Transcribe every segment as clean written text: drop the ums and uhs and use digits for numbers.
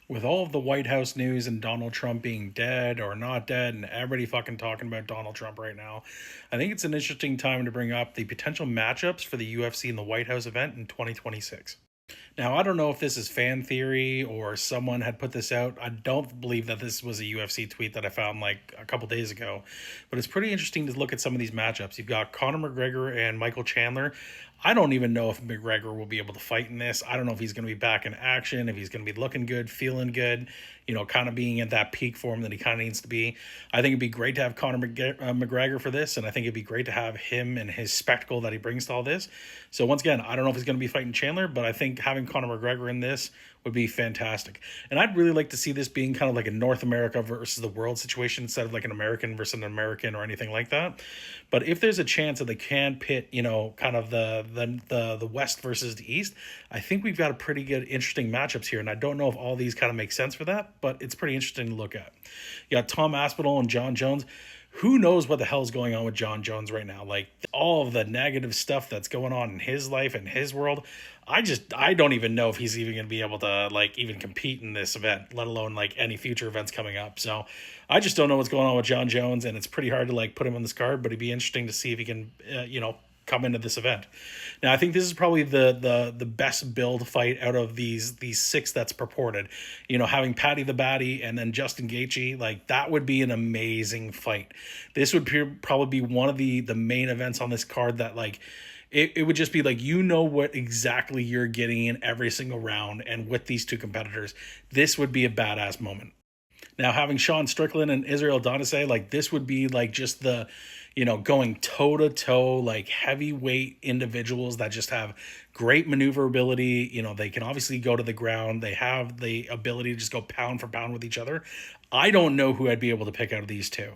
With all of the White House news and Donald Trump being dead or not dead, and everybody fucking talking about Donald Trump right now, I think it's an interesting time to bring up the potential matchups for the UFC and the White House event in 2026. Now, I don't know if this is fan theory or someone had put this out. I don't believe that this was a UFC tweet that I found like a couple days ago, but it's pretty interesting to look at some of these matchups. You've got Conor McGregor and Michael Chandler. I don't even know if McGregor will be able to fight in this. I don't know if he's going to be back in action, if he's going to be looking good, feeling good, kind of being at that peak form that he kind of needs to be. I think it'd be great to have McGregor for this, and I think it'd be great to have him and his spectacle that he brings to all this. So once again, I don't know if he's going to be fighting Chandler, but I think having Conor McGregor in this would be fantastic. And I'd really like to see this being kind of like a North America versus the world situation instead of like an American versus an American or anything like that. But if there's a chance that they can pit, kind of the West versus the East, I think we've got a pretty good, interesting matchups here. And I don't know if all these kind of make sense for that, but it's pretty interesting to look at. You got Tom Aspinall and John Jones. Who knows what the hell is going on with John Jones right now? Like all of the negative stuff that's going on in his life and his world. I don't even know if he's even going to be able to like even compete in this event, let alone like any future events coming up. So I just don't know what's going on with John Jones, and it's pretty hard to like put him on this card, but it'd be interesting to see if he can, come into this event. Now, I think this is probably the best build fight out of these six that's purported. Having Patty the Batty and then Justin Gaethje, like that would be an amazing fight. This would probably be one of the main events on this card that like it would just be like, what exactly you're getting in every single round, and with these two competitors, this would be a badass moment. Now, having Sean Strickland and Israel Donise, like this would be like just the, going toe to toe, like heavyweight individuals that just have great maneuverability. They can obviously go to the ground. They have the ability to just go pound for pound with each other. I don't know who I'd be able to pick out of these two.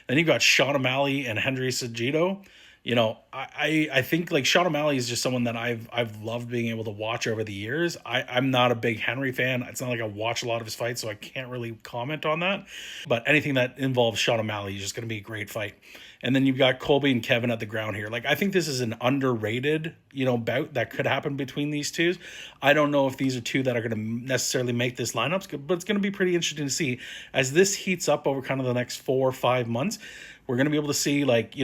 Then you've got Sean O'Malley and Henry Cejudo. I think like Sean O'Malley is just someone that I've loved being able to watch over the years. I'm not a big Henry fan. It's not like I watch a lot of his fights, so I can't really comment on that. But anything that involves Sean O'Malley is just going to be a great fight. And then you've got Colby and Kevin at the ground here. Like I think this is an underrated, bout that could happen between these two. I don't know if these are two that are going to necessarily make this lineup, but it's going to be pretty interesting to see as this heats up over kind of the next 4 or 5 months. We're going to be able to see, like,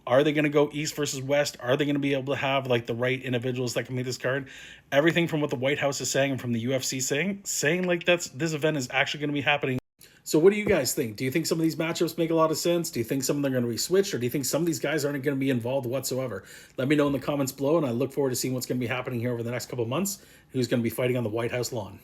are they going to go East versus West? Are they going to be able to have, like, the right individuals that can make this card? Everything from what the White House is saying and from the UFC saying like, this event is actually going to be happening. So what do you guys think? Do you think some of these matchups make a lot of sense? Do you think some of them are going to be switched? Or do you think some of these guys aren't going to be involved whatsoever? Let me know in the comments below, and I look forward to seeing what's going to be happening here over the next couple of months. Who's going to be fighting on the White House lawn.